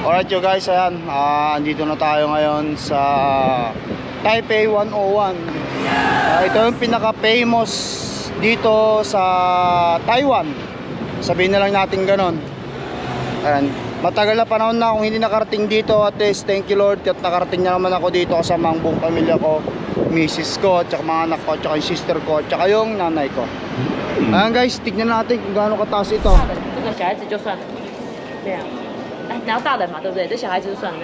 Alright you guys, ayan, andito na tayo ngayon sa Taipei 101. Ito yung pinaka-famous dito sa Taiwan. Sabihin na lang natin ganon. Ayan, matagal na panahon na kung hindi nakarating dito. At least, thank you Lord, at nakarating na naman ako dito kasama ang buong pamilya ko, misis ko, at saka mga anak ko, at saka yung sister ko, at saka yung nanay ko. Ayan guys, tignan natin kung gaano kataas ito. 然后大人嘛，对不对？这小孩子就算了，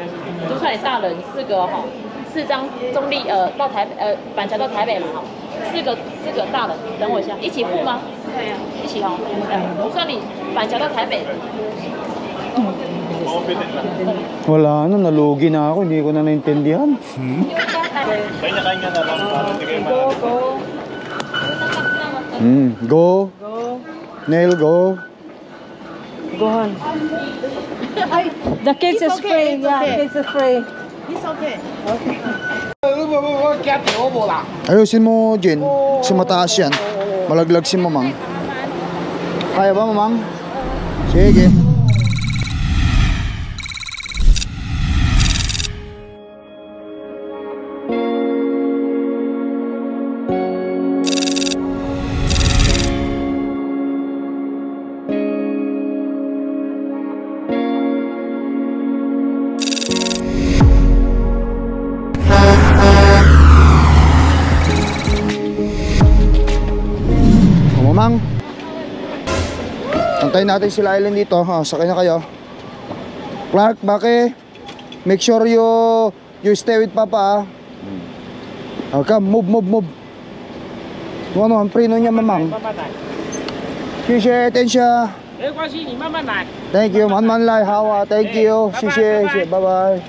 就算你大人4个哈，4张中立到台板桥到台北嘛哈，4个大人，等我一下，一起付吗？对呀，一起哦。我算你板桥到台北。Wala na, nalugi na ako, hindi ko na naintindihan. Kanya-kanya na lang para hindi kayo Go. Nail, go. Go on. The kids is free. Yeah, the kids is free. It's okay. Ayusin mo, Jen. Kasi mataas yan. Malaglag si Mamang. Kaya ba, Mamang? Sige. Mamang, antayin natin sila Aileen dito. Sakay na kayo. Clark, Baki, make sure you stay with Papa. Come, move. Ano, ang prino niya, Mamang. Xie, attention. Thank you, man lai, hawa. Thank you. Xie, bye-bye.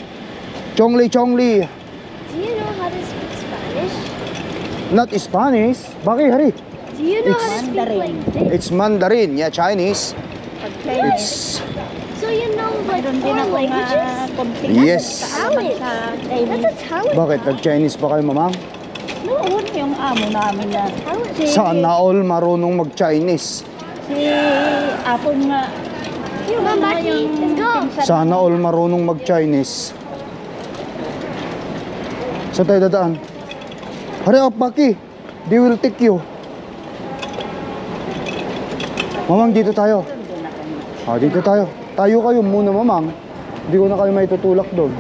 Chongli. Do you know how to speak Spanish? Not Spanish. Baki, hari. Do you know how to speak like this? It's Mandarin, yeah, Chinese. It's So you know like 4 languages? yes. Talent. That's a talent. Bakit nag-Chinese pa kayo, Mamang? Noon yung amo namin na Sana all marunong mag-Chinese. si Apong nga. Mom, Baki, let's go. Sana all marunong mag-Chinese. Saan tayo dadaan? Hurry up, Baki. They will take you. Mamang, dito tayo. Dito tayo. Tayo kayo muna, Mamang. Hindi ko na kayo may tutulak doon.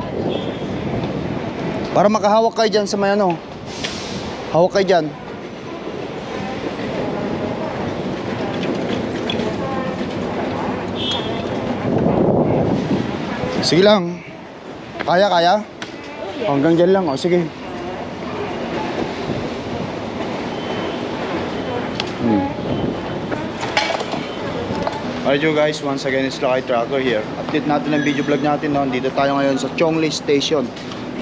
Para makahawak kayo dyan sa may ano. Hawak kayo dyan. Sige lang. Kaya? Hanggang dyan lang. O, sige. Alright you guys, once again it's Lakay Trucker here. Update natin ang video vlog natin noon. Dito tayo ngayon sa Chongli Station.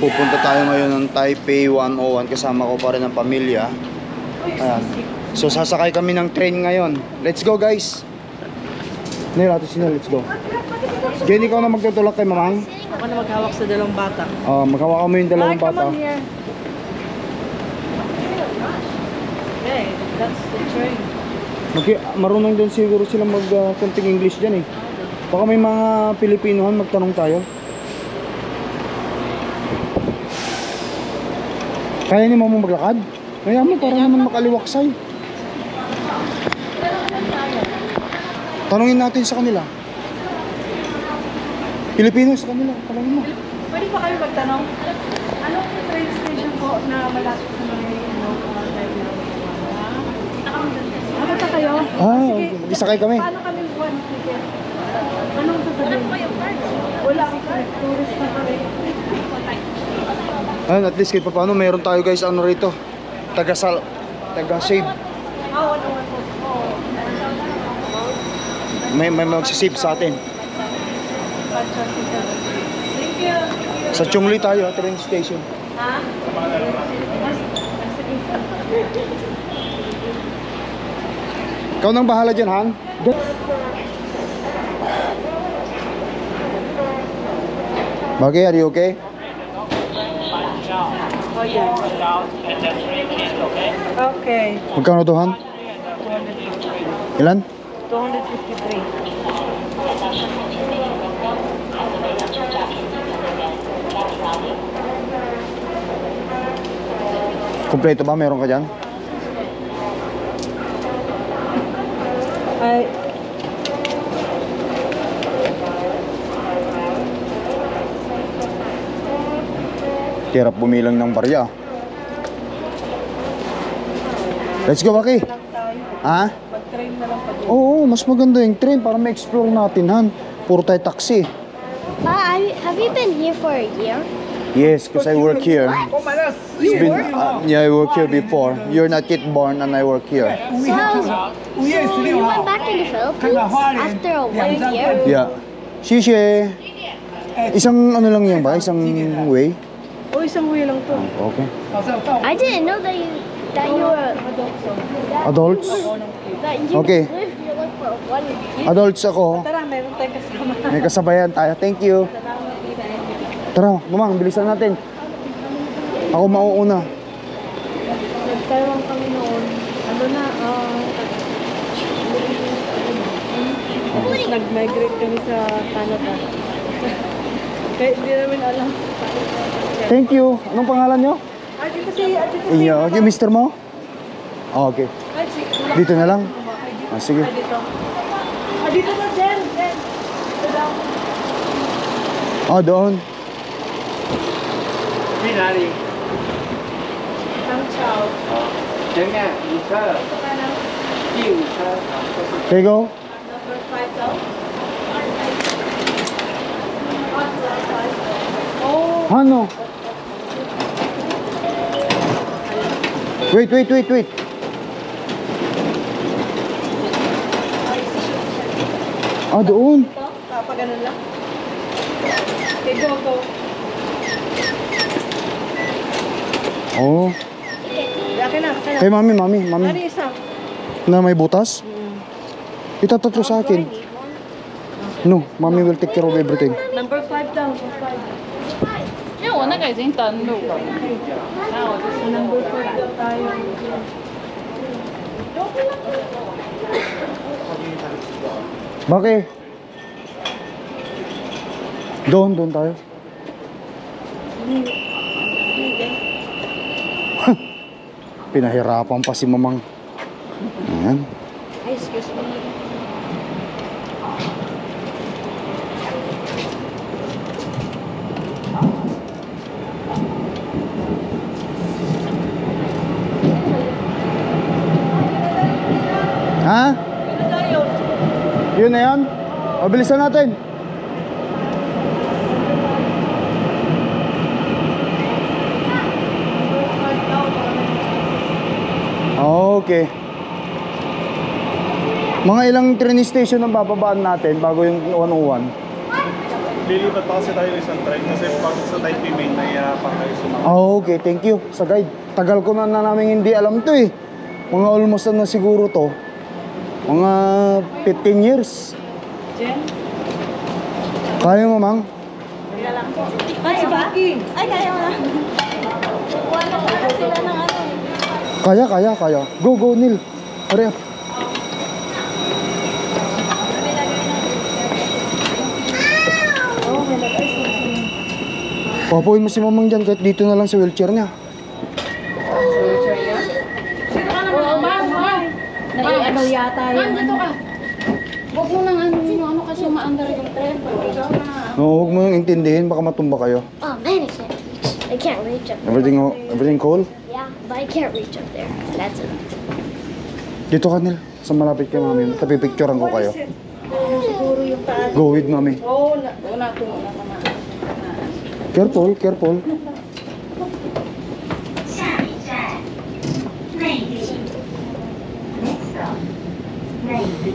Pupunta tayo ngayon ng Taipei 101. Kasama ko pa rin ang pamilya. Ayan. So sasakay kami ng train ngayon. Let's go guys. Neil, ate Sina, let's go. Jenny, ikaw na magtutulak kay Mamang. Ako na maghawak sa dalawang bata. Maghawak mo yung dalawang bata. here. Hey, that's the train. Marunong din siguro sila mag-konting English dyan eh. Baka may mga Pilipinohan, magtanong tayo. Kaya ni Mama maglakad? Kaya mo, para naman makaliwaksay. Tanungin natin sa kanila. Pilipino sa kanila, tanungin mo. Pwede pa kayo magtanong? Anong train station po na malapit sa mga Nakakita kayo? Sige, sakay kami. Paano kami buwan? Sige. Anong sasabihin? Wala ako. Tourist na kami. Ayun, at least kahit pa paano, mayroon tayo guys, ano rito, taga-save. May magsisave sa atin. Sa Chongli tayo, train station. Ikaw nang bahala dyan, Han. Bagay, are you okay? Okay. Magkano to, Han? Ilan? 253. Kompleto ba? Meron ka dyan? Ay, Hirap bumilang ng barya. Let's go, Baki. Ha? mag-train na lang pag Oo, mas maganda yung train para ma-explore natin, Han. Puro tayo taxi. Have you been here for a year? Yes, because I work here. It's been, yeah, I work here before. You're not yet born and I work here. So you went back to the Philippines after a 1 year? Yeah. Shishe. Isang ano lang yan ba? Isang way? O, isang way lang to. Okay. I didn't know that you were Adults? that you Okay. lived here like for 1 year. Adults ako. Tara, meron tayong kasama. May kasabayan tayo. Thank you. Tara, mamang, bilisan natin. Ako mauuna. Nag-Taiwan kami noon. Ano na, nag-migrate kami sa Canada. Kaya hindi namin alam. Thank you. Anong pangalan nyo? Dito si Iyo. Okay, mister mo? Oh, okay. Dito na lang? Ah, sige. Dito. Dito na, Jen. Oh, doon. Okay, go. Ano? Wait. Ah, doon. Papa, ganun lang. Okay, go. Oh. Akin na. Hey, mami. Ano isa? Na may butas? Itatatlo sa akin. No, mommy will take care of everything. Number 5 daw. 因为我那个已经登录了，然后我就是 Number 5 daw tayo. Bakit? Doon tayo. Pinahirapan pa si mamang. Ayan. Ay, excuse me. Ha? Yun na yan? O, bilisan natin. Okay. Mga ilang train station ang bababaan natin bago yung 101? Lilipat pa kasi tayo ng isang train kasi pag sa Taipei main, nahihirapan tayo sumama. Okay, thank you sa guide. Tagal ko na namin hindi alam to eh. Mga almost na siguro to. Mga 15 years. Jen? Kaya mo, mang? Ay, si Baki. Ay, kaya mo na. Wala pa sila ng ano. Kaya. Go, Neil. Hurry up. Papuin mo si mamang dyan kahit dito na lang sa wheelchair niya. Nai-ano yata yun. Dito ka. Huwag mo nang ano kasi umaandar yung tren. No, huwag mo yung intindihin, baka matumba kayo. Oh man, I can't reach up. Everything cool? Yeah, but I can't reach up there. That's it. Dito ka, Neil. Sa malapit kay mami. Tapipicturean ko kayo. Siguro yung paan. Go with mami. Oo, natin. Careful. 下一站，内地。Next stop，内地。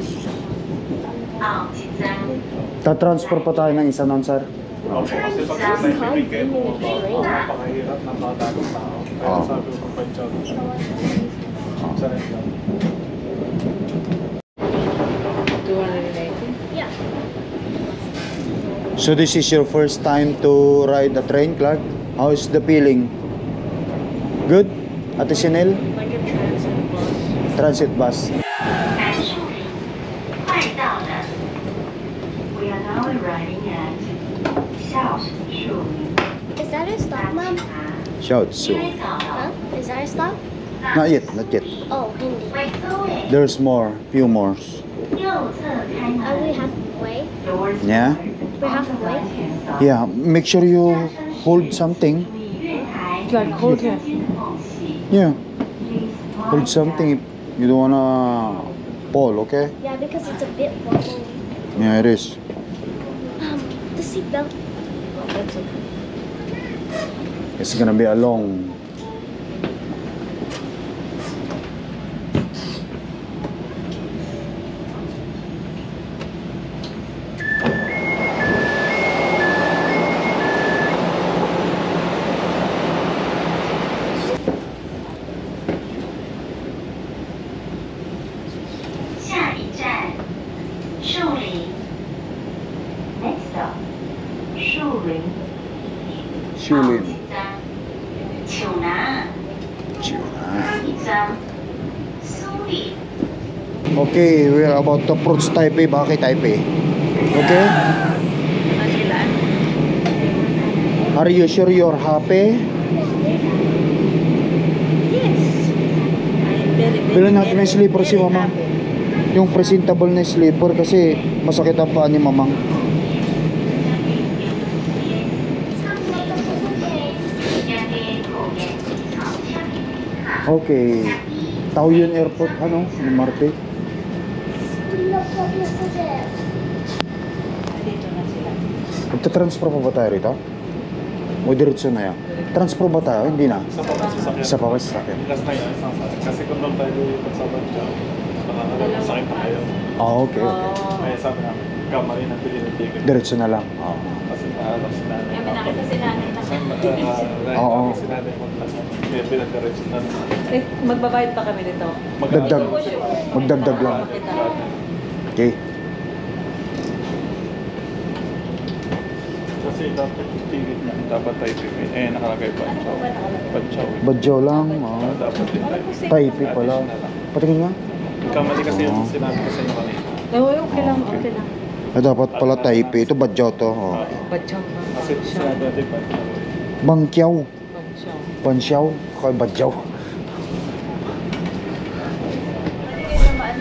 奥吉山。 Ta-transfer pa tayo ng isa nun, sir. Opo, kasi pag sa Taipei main kayo bumaba, napakahirap ng mga tagong tao. Kaya sabi ko pag job. Sa rin lang. Yeah. So this is your first time to ride a train, Clark? How is the feeling? Good? Ate Chanel? Like a transit bus. Transit bus. 快到了。We are now arriving at 孝树。 Is that a stop, Mom? Shout soon. 因为早 Huh? Is Is that a stop? Not yet, not yet. Oh, Hindi. There's more, few more. We halfway. Yeah? We're halfway. Yeah, make sure you hold something. Like hold here. Yeah. Hold something if you don't wanna fall, okay? Yeah, because it's a bit wobbly. Yeah, it is. The seatbelt. It's gonna be a long. Next stop, 树林。 Shulin. 九南。 Okay, we're about to approach Taipei, Bakit Taipei. Okay? Are you sure you're happy? Bilhan natin ng slipper si Mamang. Yung presentable na slipper kasi masakit ang paa ni Mamang. Okay. Taoyuan Airport, ano? Ni Marte. Magta-transfer pa ba tayo rito? O diretso na yan? Transfer ba tayo? Hindi na. Isa pa ba sa akin? Last na yan, isang sa akin. Kasi kung doon tayo pagsabat dyan, sakit pa kayo. Ah, okay, okay. Kaya sabi namin, kamali na pili ng ticket. Diretso na lang. Oo. Kasi naalap si nanay. Kami nakita si nanay na. Oo. Si nanay maglasa. Kaya pinag-diretso na naman. Eh, magbabayad pa kami nito. Magdagdag. Magdagdag lang. Okay. Kasi dapat yung ticket niya, dapat tayo pipin. Eh, nakalagay Banchaw. Banchaw. Badyaw lang. Oo. Dapat din tayo. Taipei pala. Patingin nga. Kamali kasi yung sinabi ko sa inyo kanina. Okay lang, okay lang. Ah, dapat pala Taipei. Ito Badyaw to. Oh. Badyaw ba? Kasi sinabi natin Banchaw. Bangkiao. Badyaw. Bansiyaw. Kaya Badyaw.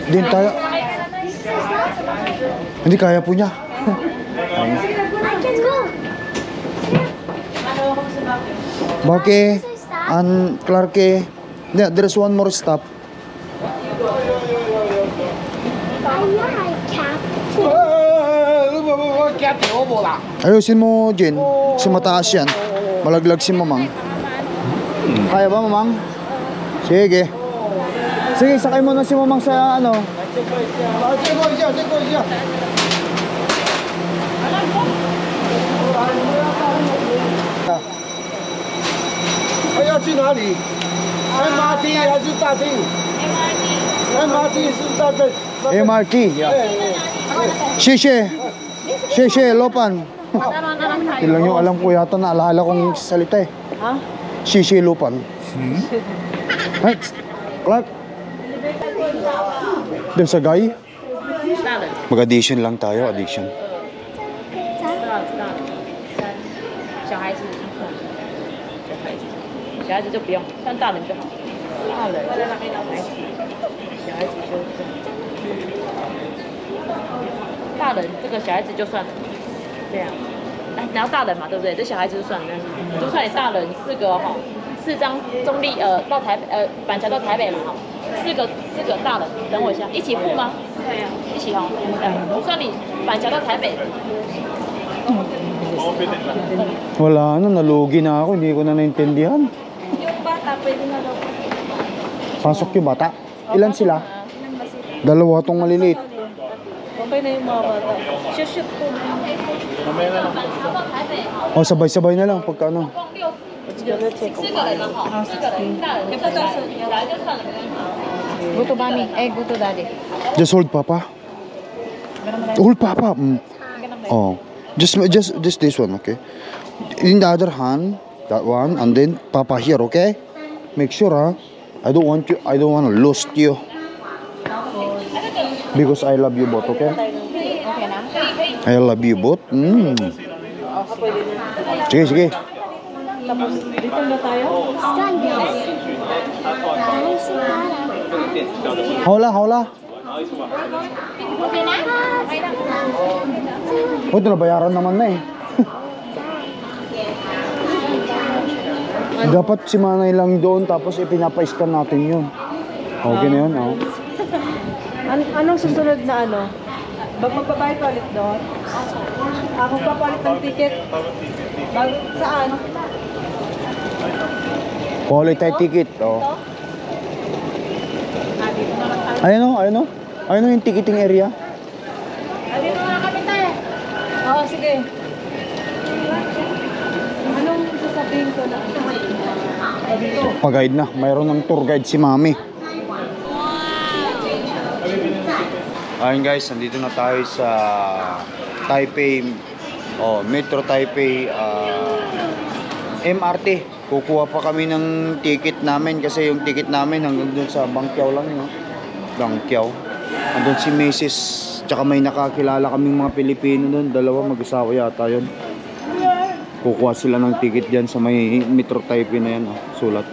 Din tayo. Hindi kaya po niya. Let's go. Bake and Clarke. Yeah, there's one more stop. Ayusin mo, Jen. Kasi mataas yan. Malaglag si Mamang. Kaya ba, Mamang? Sige. Sige, sakay mo na si Mamang sa ano. MRT. Yeah. Sheshe. Sheshe, Lopan. Yun lang yung alam ko yata na alaala kong salita eh. Ha? Sheshe, Lopan. Hey, Clark. Doon sa guy? 大人， Mag-addition lang tayo, addition. 小孩子就算了，小孩子就不用，像大人就好。大人在那边要才小孩子就算。大人这个小孩子就算了，这样。哎，然后大人嘛，对不对？这小孩子就算了，就算你大人4个哈，4张中立到台北板桥到台北嘛哈，4个大人，等我一下，一起付吗？对呀，一起哦。算你板桥到台北。 Wala na, nalugi na ako. Hindi ko na naintindihan. Yung bata, pwede na daw. Pasok yung bata. Ilan sila? Dalawa tong maliliit. Okay na yung mga bata. Shoot po na. O, sabay-sabay na lang pagka ano. 4个人了哈，4个人，大人就算了，有来就算了，没关系。Gusto ba mi? Gusto daddy. Just hold papa. Hold papa. Oh. Just this one, okay? In the other hand, that one, and then papa here, okay? Make sure, huh? I don't want to lose you. Because I love you both, okay? I love you both. Sige, sige. Tapos dito na tayo. Hola, hola. Oh, ito nabayaran naman na eh. Dapat si Manay lang doon tapos ipinapa-scan natin yun. Okay na yun, oh. Anong susunod na ano? Magbabayad ka ulit doon? Ako papalit ng ticket. Saan? Quality ticket, oh. Ayun o, ayun o. Ayun o yung ticketing area. Dito na kami tayo. Oo, sige. Anong sasabihin ko na? Dito. Pag-guide na. Mayroon ng tour guide si Mami. Ayun guys, nandito na tayo sa Taipei, Metro Taipei MRT. Kukuha pa kami ng ticket namin kasi yung ticket namin hanggang dun sa Bangkiao lang, no? Bangkiao. Andun si Mrs. Tsaka may nakakilala kaming mga Pilipino dun, dalawa mag-asawa yata yun. Kukuha sila ng ticket dyan sa may Metro Taipei na yan, oh. Sulat.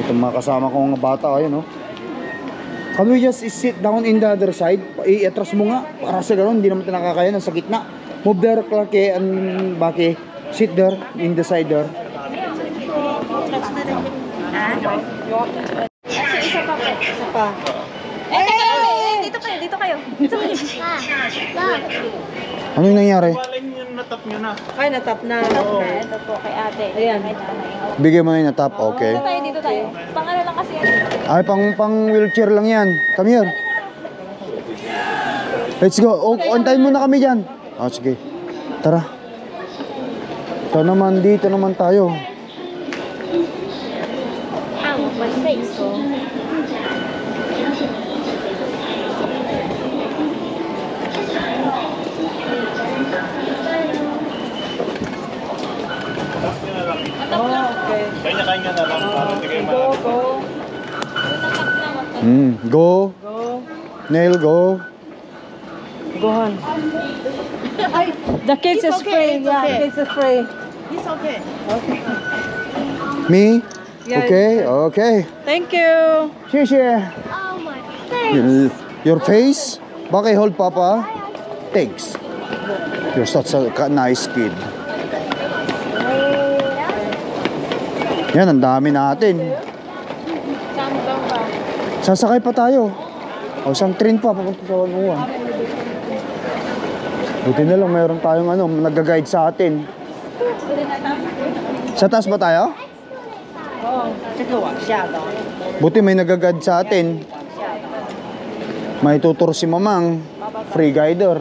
Itong mga kasama kong mga bata, ayun, no? Can we just sit down in the other side? I-atras mo nga. Para sa gano'n, hindi naman ito nakakaya. Nasa gitna. Move there, Clarke and Baki. Sit there, in the side there. Isa pa. Dito kayo, dito kayo. Dito kayo. Ano yung nangyari? Natap nyo na. Ay, natap na. Ito po kay ate. Ayan. Bigay mo na yung natap, okay. Dito tayo. Pangano lang kasi yan. Ay, pang wheelchair lang yan. Come here. Let's go. Antayin muna kami dyan. Sige. Tara. Ito naman, dito naman tayo. My face. Okay. Kanya-kanya na lang para hindi kayo Go. Go. Nail, go. Go on. The kids is free. Yeah, kids is free. It's okay. Me? Yeah. Okay, okay. Thank you. Xie. Oh my face. Your face? Bakit hold, Papa? Thanks. You're such a nice kid. Yan, ang dami natin. Sasakay pa tayo. O, isang train pa, papunta sa Wanuan. Buti na lang, mayroon tayong nag-guide sa atin. Sa taas ba tayo? Buti may nag-guide sa atin. May tutur si Mamang, free guider.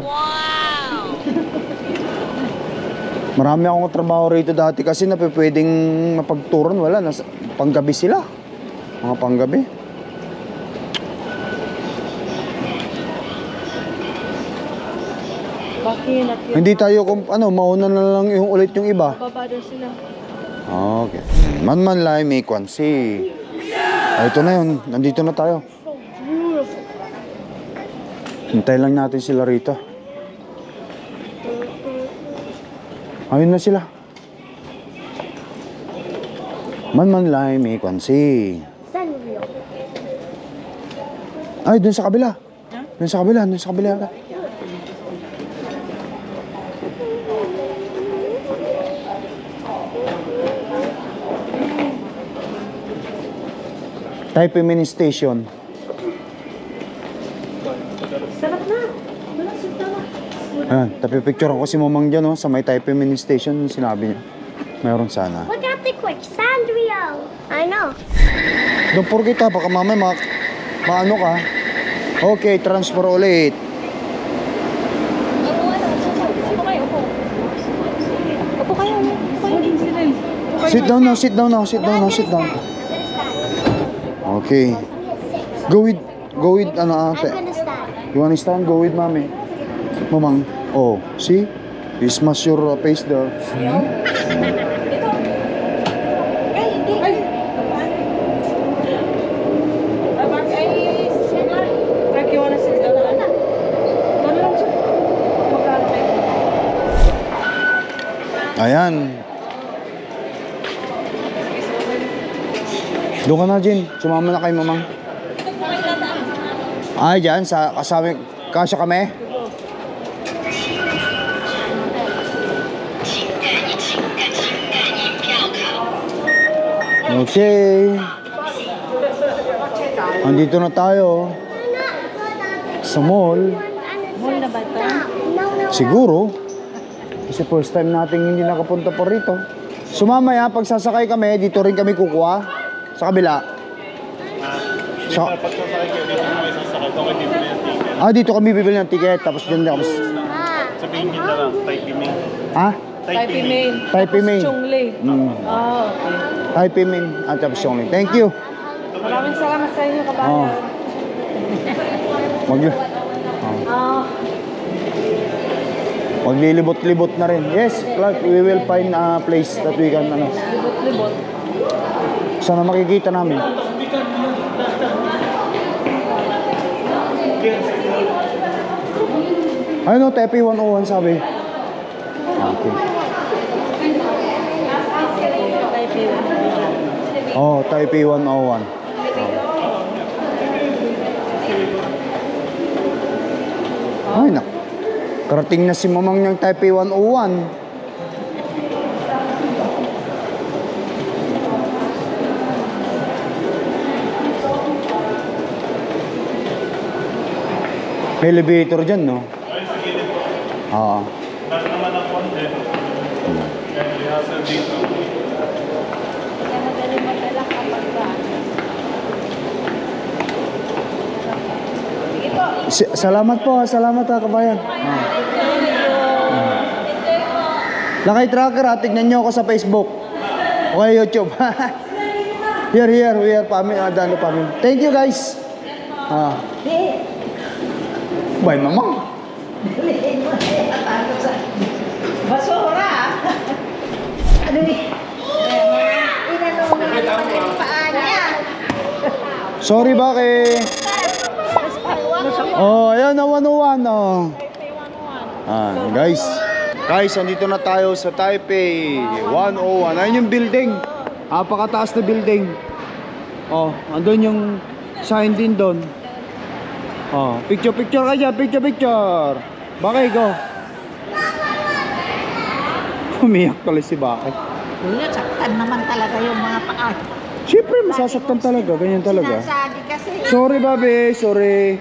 Marami akong trabaho rito dati kasi na pwedeng mapagturon. Wala, panggabi sila. Mga panggabi. Hindi tayo mauna na lang yung ulit yung iba. Baba daw sila. Okay. Man lai may kwansi. Ito na yun. Nandito na tayo. Hintay lang natin sila rito. Ayun na sila. Man lai may kwansi. Sanrio. Ay, dun sa kabila. Dun sa kabila. Taipei Mini Station. Sarap na. Ayan, tapi picture ako si Mamang dyan, sa may Taipei Mini Station, sinabi niya. Mayroon sana. Look at the quicksand Rio. I know. Don't forget baka mamaya maano ka. Okay, transfer ulit. Upo kayo. Sit down now. Okay. Go with I'm ate. gonna stand. You wanna stand? Go with Mami. Mamang. Oh, see? You smash your face there. Frank, you wanna sit down? Ayan. Doon ka na, Jin. Sumama na kay mamang. Ay, dyan. Kasama, kasya kami. Okay. Andito na tayo. Sa mall. Mall na ba ito? Siguro. Kasi first time natin hindi nakapunta pa rito. Sumamaya, pag sasakay kami, dito rin kami kukuha. Sa kabila. Sa... Pagsasakay kayo, dito kami sasakay. Ito kayo bibili ng ticket. Ah, dito kami bibili ng ticket. Tapos dyan na kami. Sabihin nyo na lang, Taipei Main. Ha? Taipei Main. Taipei Main. Chongli. Ah, okay. Taipei Main. At tapos Chongli. Thank you. Maraming salamat sa inyo, kabayan. Oh. Maglilibot-libot na rin. Yes, Clark, we will find a place that we can, ano. Libot-libot. Sana makikita namin. Ayun o, Taipei 101 sabi. Okay. Oh, Taipei 101. Ay, nak. Karating na si mamang niyang Taipei 101. May elevator dyan, no? Oo. Lahat naman ang konti. Kaya rehearsal dito. Salamat po, salamat ha, kabayan. Lakay Tracker ha, tignan nyo ako sa Facebook. Okay, YouTube. Here, we are family, Adano family. Thank you guys. Bay, mamang. Basura! Ano eh? Inanong yung paa niya. Sorry, bakit? Oh, ayan na 101, oh. Guys. Guys, andito na tayo sa Taipei 101. Ayun yung building. Napakataas na building. Oh, andun yung sign din doon. Oh, picture ka dyan, picture. Bakit, go. Umiyak tuloy si Bakit. Kuya, saktan naman talaga yung mga paa. Siyempre, masasaktan talaga. Ganyan talaga. Sinasabi kasi. Sorry, babe. Sorry.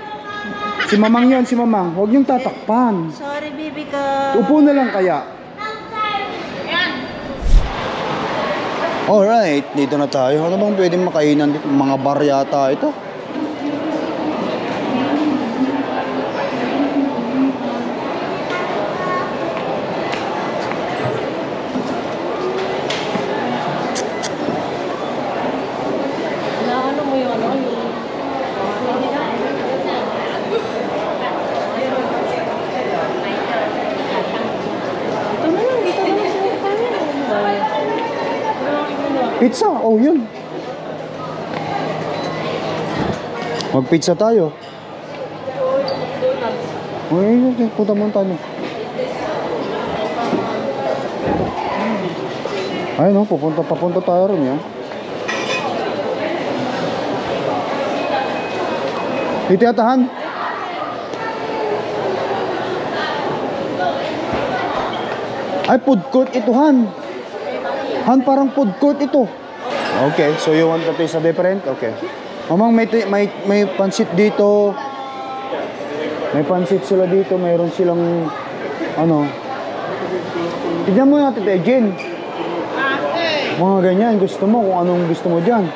Si Mamang yan, si Mamang. Huwag niyong tatakpan. Sorry, baby ko. Upo na lang kaya. Alright, dito na tayo. Ano bang pwedeng makainan dito? Mga bar yata ito. Ano mo yung ano? Pizza, oh yun. Mag-pizza tayo. Ay, punta mo tayo. Ay no, papunta tayo rin yan. Dito yatahan. Ay, food court ito, Han. Han, parang food court ito. Okay, so you want to taste a different? Okay. Mamang, may pansit dito. May pansit sila dito. Mayroon silang, ano. Tignan mo natin, Jen. Mga ganyan, gusto mo, kung anong gusto mo dyan.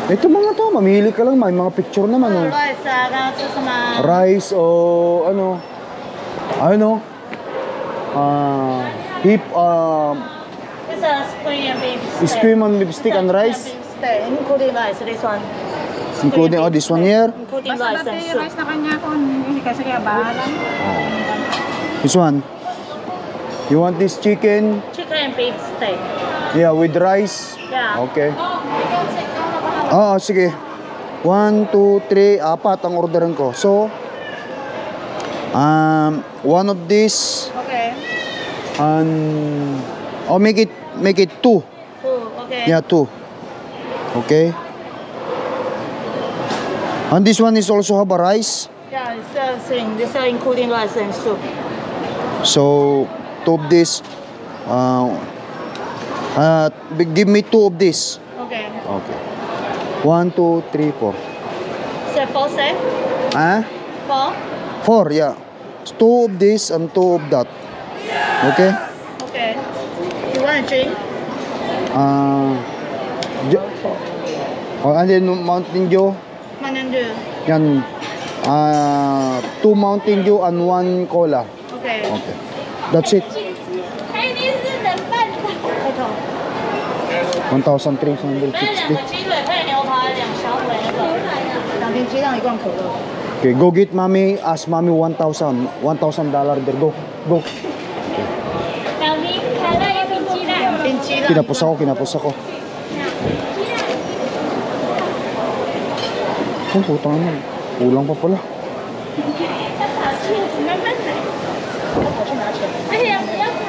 Ito mga to, mamili ka lang, may mga picture naman. Oh. Rice o ano. Ano? This is Korean beef steak. Scream on beef stick and rice. Beef steak, including rice, this one. Including, oh, this one here. Including rice and soup. Na kanya kung hindi kasi kaya bahalan. This one. You want this chicken? Chicken and beef steak. Yeah, with rice? Yeah. Okay. Oo, sige. 1, 2, 3, 4 ang orderan ko. So, one of these. Okay. And, oh, make it 2. Oh, Okay. Yeah, 2. Okay. And this one is also have a rice. Yeah, it's the same. This are including rice and soup. So 2 of this. Give me 2 of this. Okay. Okay. 1, 2, 3, 4. So 4 set? Huh? 4? 4, yeah. 2 of this and 2 of that. Okay? Okay. You want a drink? And then Mountain Dew. Mountain Dew. Yan. 2 Mountain Dew and 1 cola. Okay. Okay. That's it. 1,360. 鸡腿配牛排2小腿那个，2瓶鸡蛋1罐可乐。 Okay, go get mommy. Ask mommy $1,000 there. Go. Go. 2瓶可乐1瓶鸡蛋。2瓶鸡蛋。 Kinapos ako. Oh, putang naman. Kulang pa pala. 而且不要跑。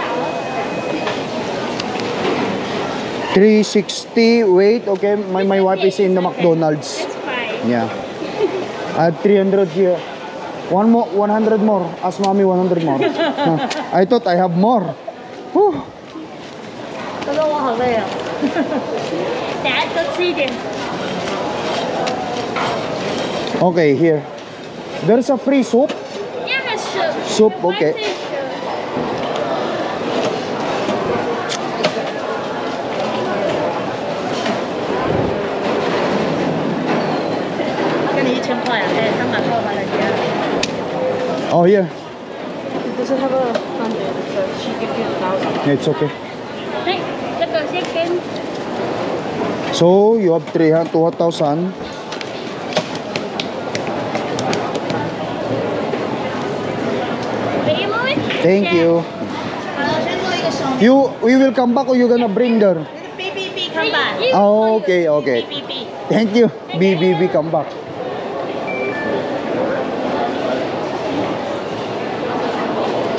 360. Wait, okay. My wife is in the McDonald's. It's fine. Yeah. I have 300 here. 100 more. Ask mommy 100 more. I thought I have more. Whew. 可是我好累啊。等下多吃一点。 Okay, here. There's a free soup. Yeah, soup. Soup, okay. Oh, here. Does it have a 100? So she gives you 1,000. Yeah, it's okay. 哎，这个先跟 So, you have 300 to 1,000. Thank you. We will come back or you gonna bring there? BBB come back. Oh, okay, okay. BBB. Thank you. BBB come back.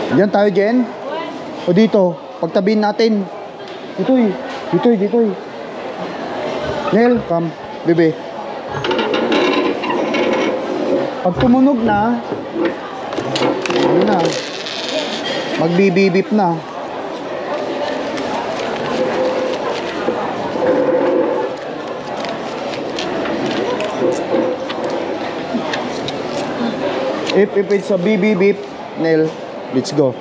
Diyan tayo, Jen? O dito? Pagtabihin natin. Ditoy. Ditoy. Nel, come. Bebe. Pag tumunog na, yun na. Magbibibip na. If it's a beep, Nel, let's go.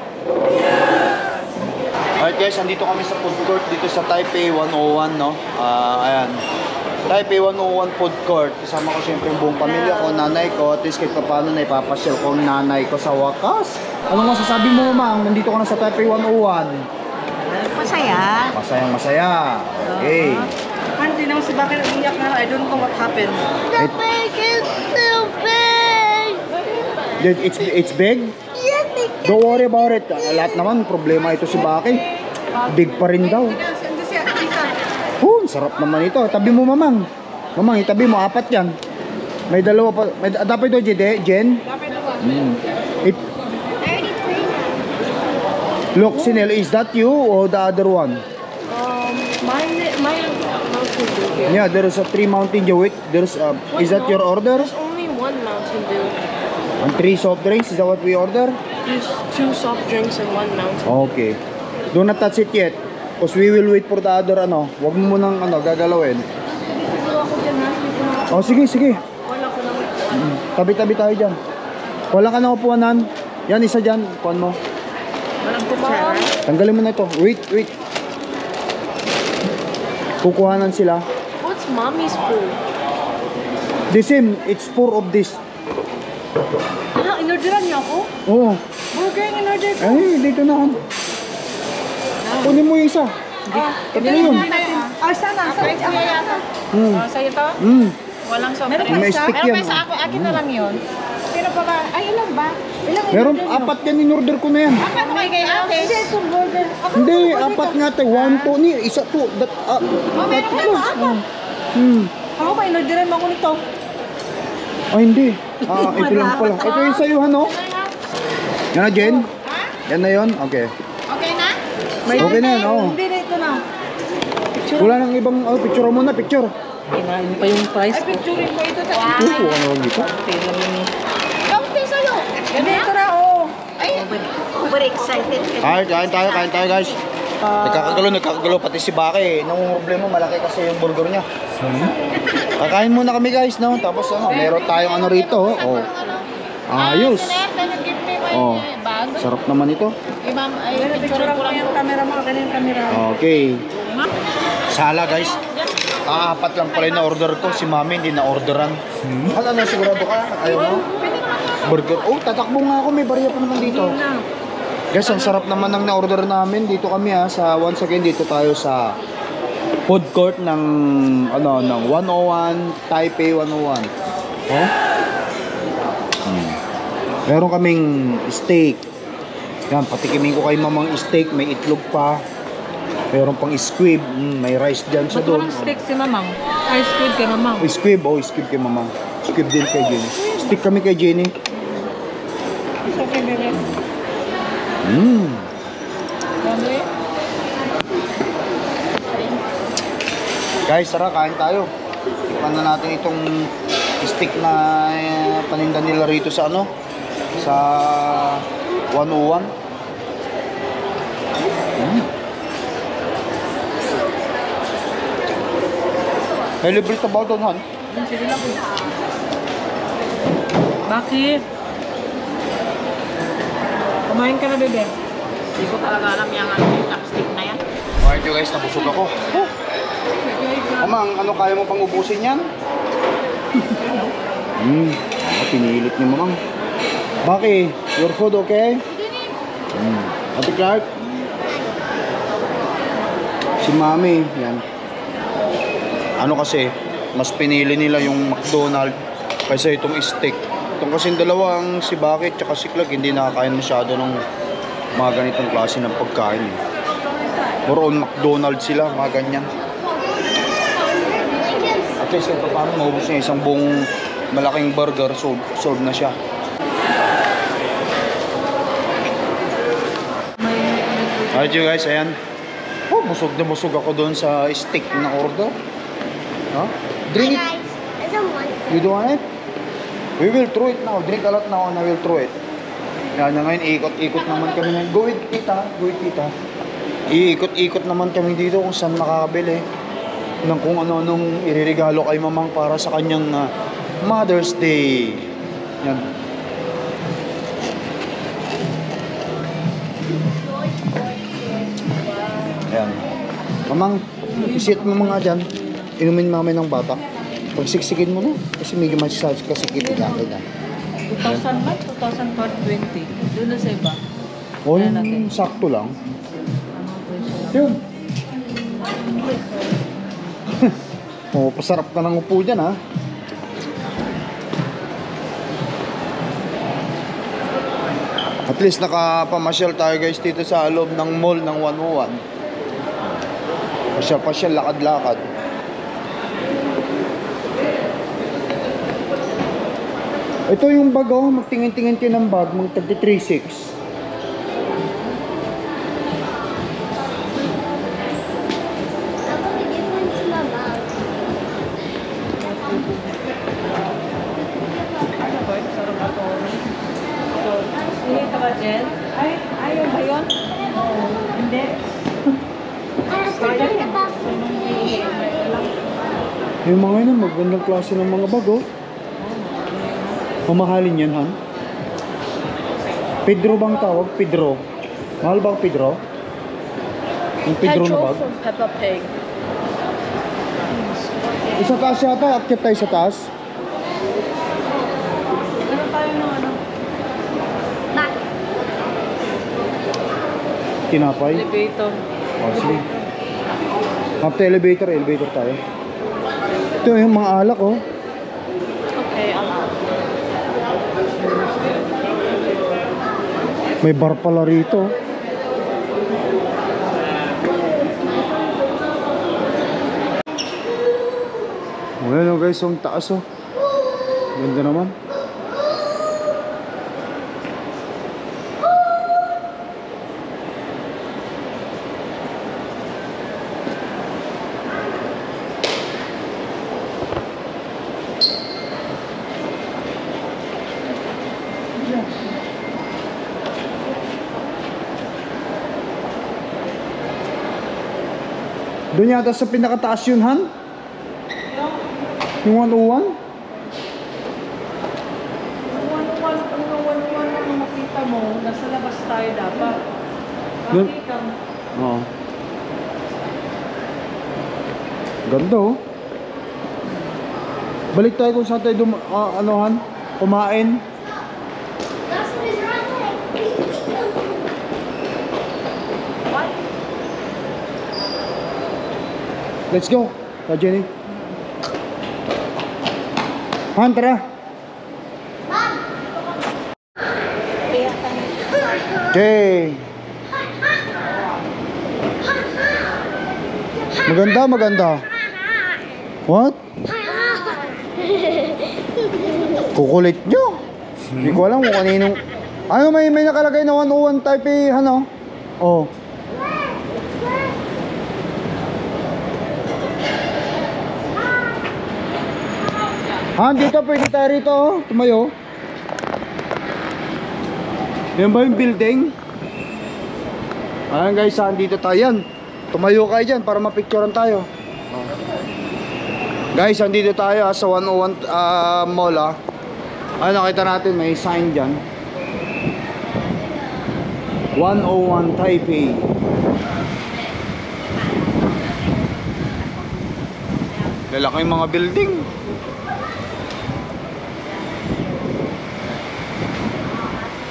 Alright guys, andito kami sa food court dito sa Taipei 101, no? Ayan. Taipei 101 food court. Kasama ko siyempre yung buong pamilya ko, nanay ko. At least kahit paano na ipapasyal ko ang nanay ko sa wakas. Anong masasabi mo, Mang? Nandito ka na sa Taipei 101. Masaya. Masaya. Okay. Hindi naman si Bakit umiyak na. I don't know what happened. The bag is so big. It's big? Yes, it Don't worry about it. Lahat naman, problema ito si Baki. Big pa rin daw. Sarap naman ito. Tabi mo, Mamang. Mamang, itabi mo. 4 yan. May dalawa pa. Dapat ito, Jen? Look, Sinel, is that you or the other one? My Mountain Dew. Yeah, there is a 3 Mountain Dew. Wait, is that your order? There's only 1 Mountain Dew. And 3 soft drinks? Is that what we order? There's 2 soft drinks and 1 Mountain. Okay. Do not touch it yet. Because we will wait for the other, Huwag mo munang, gagalawin. Oh, sige. Tabi-tabi tayo dyan. Wala ka na upuanan. Yan, isa dyan. Upuan mo. Tanggalin mo na ito. Wait. Kukuhanan sila. What's mommy's food? The same. It's 4 of this. Inorderan niyo ako? Oo. Burger yung inorder ko. Ay, dito na. Kunin mo yung isa. Ito yun. Sana. Sa'yo to? Walang soft drink. May stick yan. Meron pa sa ako. Akin na lang yun. Sino pa ba? Ay, ilan ba? Meron 4 yan. In-order ko na yan. Apat mo kay ate. Hindi, itong burger. Hindi, 4 nga tayo. 1, 2, ni isa, 2. Meron pa ito, apat. Ako ba, inorderan mo ako nito? Ay, hindi. Ito lang pala. Ito yung sa'yo, Yan na, Jen? Yan na yun? Okay. Okay na? Okay na yan, oo. Hindi na ito na. Wala nang ibang, picture mo na, picture. Kinain pa yung price ko. Picturein ko ito. Ano lang dito? Ganito na, oh. Kain tayo guys. Nagkakagulo pati si Baki. Nung problema, malaki kasi yung burger niya. Kakain muna kami guys, no? Tapos meron tayong rito. Oh. Ayos. Oh. Sarap naman ito. Picture ko lang yung camera mo. Ganyan yung camera. Okay. Sala guys. Apat lang pala na order ko. Si Mami hindi na orderan. Ano sigurado ka? Ayaw mo? Burger. Oh, tatakbo nga ako. May barya pa naman dito. Guys, ang sarap naman ng na-order namin. Dito kami once again dito tayo sa food court ng ng 101 Taipei 101. Oh? Meron kaming steak. Yan, patikimin ko kay mamang steak, may itlog pa. Meron pang squib, may rice dyan sa Ba't doon. walang steak si mamang? Ay, squid kay mamang. Squib kay mamang. Squib din kay Jenny. Steak kami kay Jenny. It's okay, baby. Guys, tara, kain tayo. Tikman na natin itong steak na paninda nila rito sa sa 101. May libre sa ba doon, Han? Bakit? Kumain ka na, bebe. Hindi ko talaga alam yung chopstick na yan. Alright you guys, nabusog ako. Mamang, kaya mo pang ubusin yan? Pinilit ni mamang. Baki, your food okay? Ate Clark? Si Mami, yan. Kasi, mas pinili nila yung McDonald's kaysa itong steak. Itong kasing dalawang si Baki at si Clark, hindi nakakain masyado ng mga ganitong klase ng pagkain. More on McDonald's sila, mga ganyan. At least ito paano maubos niya isang buong malaking burger, sold na siya. Alright you guys, ayan. Oh, busog na busog ako doon sa steak na order. Drink it. Guys, I don't want it. You don't want it? We will throw it now. Drink a lot now and I will throw it. Yan na ngayon, ikot-ikot naman kami ngayon. Go with tita. Iikot-ikot naman kami dito kung saan makakabili ng kung ano-anong iririgalo kay mamang para sa kanyang Mother's Day. Yan. Ayan. Mamang, isit mo mga dyan. Inumin mami ng bata. Pagsiksikin mo na. Kasi medyo masikit na. 2,000 ba? 2,420. Doon na sa iba. O, sakto lang. Yun. Pasarap ka ng upo dyan, ha? At least nakapamasyal tayo guys dito sa loob ng mall ng 101. Pasyal, lakad-lakad. Ito yung bag, magtingin-tingin kayo ng bag, mag 33.6. Hindi ka ba, Jen? Ay, ayaw ba yun? Hindi. Yung mga yun, magandang klase ng mga bag, Mamahalin yan, Han? Pedro bang tawag? Pedro. Mahal bang Pedro? Yung Pedro na bag? Peppa Pig. Isa taas yata, akit tayo sa taas. Ano tayo ng ano? Tinapay. Elevator. Sige. After elevator tayo. Ito yung mga alak, Okay, alam. May bar pala rito. Ayan guys, ang taas Ganda naman. Doon yata sa pinakataas yun, Han? Yung 101? Ang makita mo, nasa labas tayo dapat. Doon? Makita mo. Oo. Ganda oh. Balik tayo kung saan tayo Han? Kumain. Let's go, Jenny. Han, tara. Okay. Maganda. What? Kukulit nyo. Hindi ko alam kung kaninong... Ano, may nakalagay na 101 Taipei, ano? Oh. Han, dito pwede tayo rito, oh. Tumayo. Yan ba yung building? Ayan guys, Han, dito tayo yan. Tumayo kayo dyan para mapicturean tayo. Oh. Guys, andito tayo sa 101 mall. Ay, nakita natin may sign dyan. 101 Taipei. Lalaki yung mga building.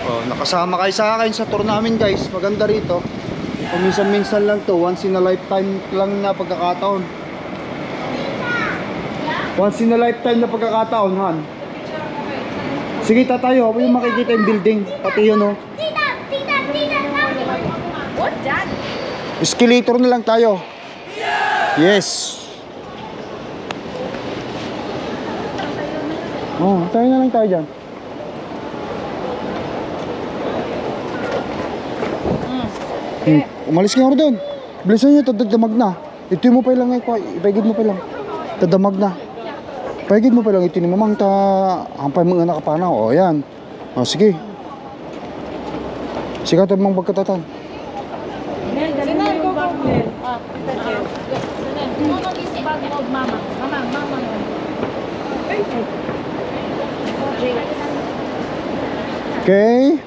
Oh, nakasama kayo sa akin sa tour namin guys. Maganda rito. Paminsan-minsan lang to, once in a lifetime lang na pagkakataon. Once in a lifetime na pagkakataon, Han. Sige, tatayo. Ako yung makikita yung building. Pati yun, oh. What's that? Escalator na lang tayo. Yes. Oh, tayo na lang tayo dyan. Umalis ka nga doon. Bilisan nyo, tadamag na. Ito mo pa lang, ipaigid mo pa lang. Tadamag na. Paigid mo pa lang, ito ni mamang ta. Hampay mga nakapanaw. O, yan. O, sige. Sige ito mong pagkatatan. Okay.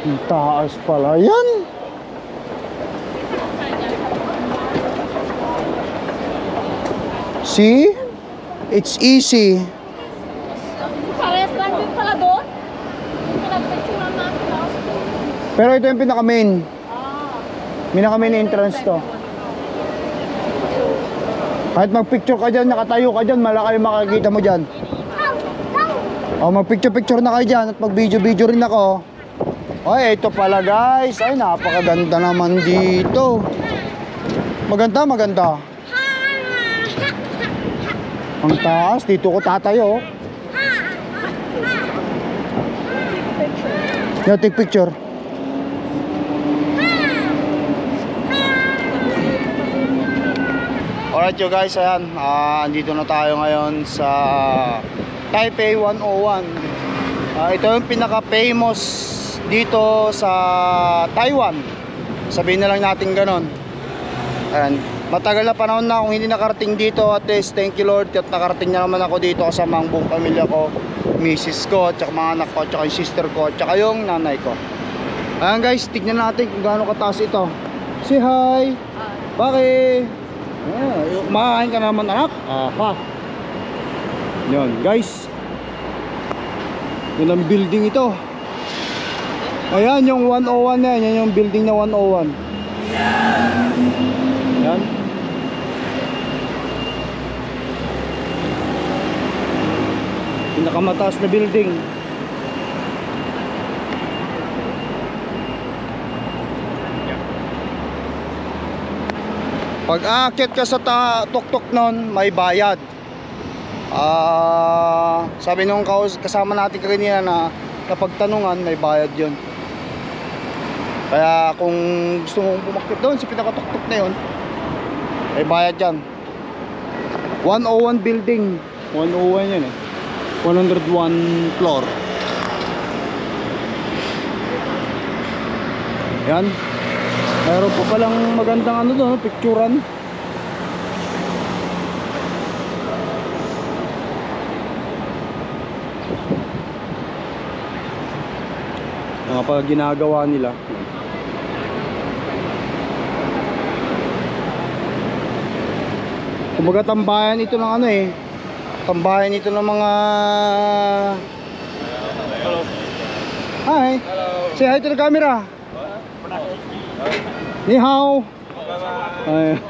Ang taas pala yan. See? It's easy. Parehas lang din pala doon. Pinagpicturean natin. Pero ito yung pinaka-main. Pinaka-main entrance to. Kahit mag-picture ka dyan, nakatayo ka dyan, malaki yung makakita mo dyan. O, mag-picture-picture na kayo dyan at mag-video-video rin ako. Ay, ito pala guys. Ay, napakaganda naman dito. Maganda. Ang taas, dito ko tatayo. Yeah, take picture. Alright you guys, ayan. Andito na tayo ngayon sa Taipei 101. Ito yung pinaka-famous dito sa Taiwan. Sabihin na lang natin ganon. Ayan. Matagal na panahon na akong hindi nakarating dito. At least thank you Lord at nakarating na naman ako dito kasama ang buong pamilya ko, misis ko, tsaka mga anak ko, tsaka yung sister ko, tsaka yung nanay ko. Ayan guys, tignan natin kung gaano kataas ito. Say hi. Bakit? Kumakain ka naman anak. Aha. Yun guys, yun ang building ito. Ayan yung 101 na yan. Yan yung building na 101. Yan. Pinakamataas na building. Pag aakyat ka sa tuktok nun, may bayad. Sabi nung kasama natin kanina na napagtanungan, may bayad yun. Kaya kung gusto mong pumakyat doon sa pinakatuktok na yun, may bayad yan. 101 building. 101 yun eh. 101 floor. Yan. Meron po palang magandang ano doon, picturean. Mga pag ginagawa nila. Kumbaga tambayan ito ng ano eh. Tambayan ito ng mga... Hi. Say hi to the camera. Ni hao. Ay.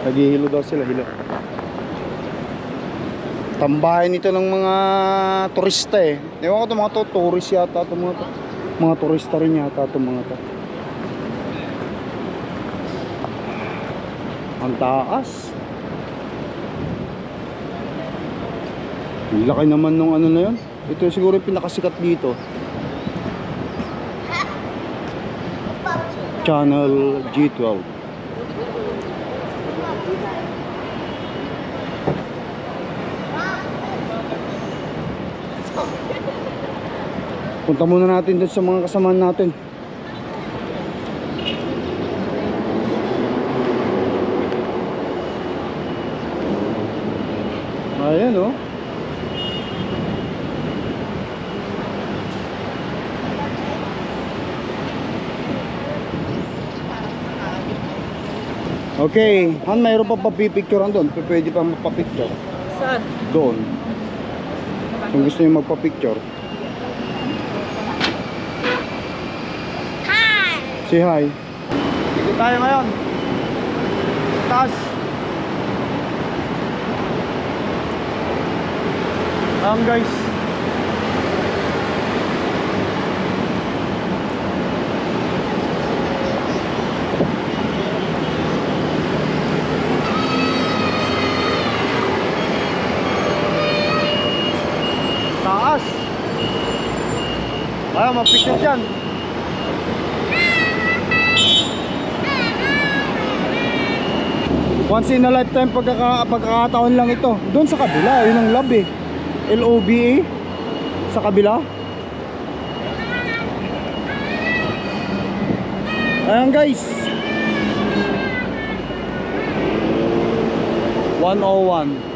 Naghihilo daw sila, hilo. Tambayan ito ng mga turista eh. Ewan ko ito, mga to, tourist yata ito, mga turista rin yata ito, mga to. Ang taas. Ang laki naman nung ano na yun. Ito siguro yung pinakasikat dito. Channel G12. Punta muna natin doon sa mga kasamahan natin. Ayan oh. Okay, Han, mayroon pa papipicturean doon. Pwede pa magpapicture. Saan? Doon. Kung gusto niyo magpapicture. Hi! Say hi. Dito tayo ngayon. Taas. Guys. Taas. Ayaw, mag-picture dyan. Once in a lifetime pagkakataon lang ito. Doon sa kabila, yun ang lab eh. LOBA sa kabila. Ayan guys, 101.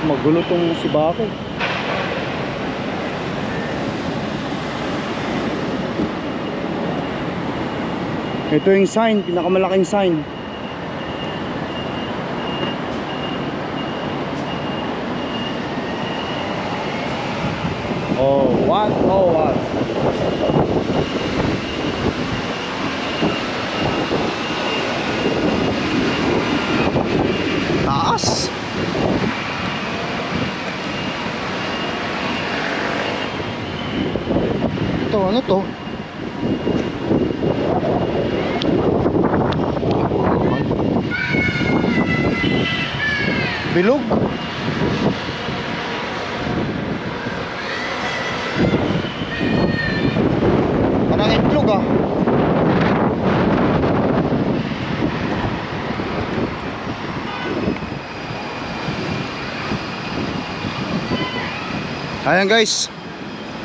Magulo tong si Bake. Ito yung sign, pinakamalaking sign. Oh, 101. Taas. Ito, ano to? Bilog. Parang itlog ah. Ayan guys,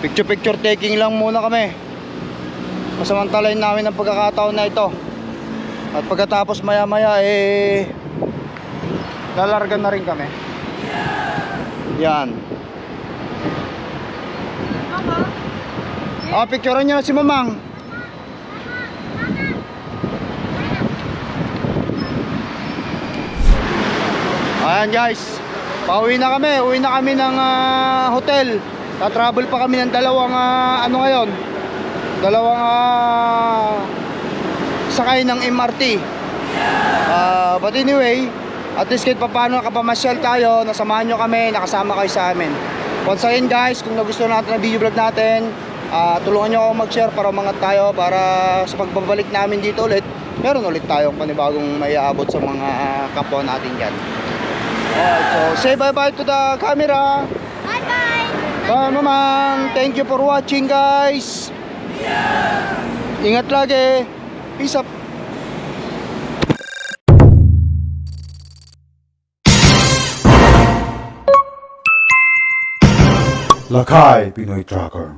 picture taking lang muna kami. Pasamantalain namin ang pagkakataon na ito. At pagkatapos maya maya lalargan na rin kami. Yan. Picturean nyo na si Mamang. Ayan guys, pauwi na kami. Uwi na kami ng hotel. Tatravel pa kami ng dalawang dalawang sakay ng MRT. But anyway, at least kahit paano nakapamasyal tayo, nasamahan nyo kami, nakasama kayo sa amin. Once again guys, kung nagustuhan natin ang video vlog natin, tulungan nyo ako mag-share para umangat tayo, para sa pagbabalik namin dito ulit, meron ulit tayong panibagong may aabot sa mga kapwa natin dyan. So say bye bye to the camera. Bye bye! Bye Mamang. Thank you for watching guys. Ingat lagi. Peace up. Lakay Pinoy Tracker.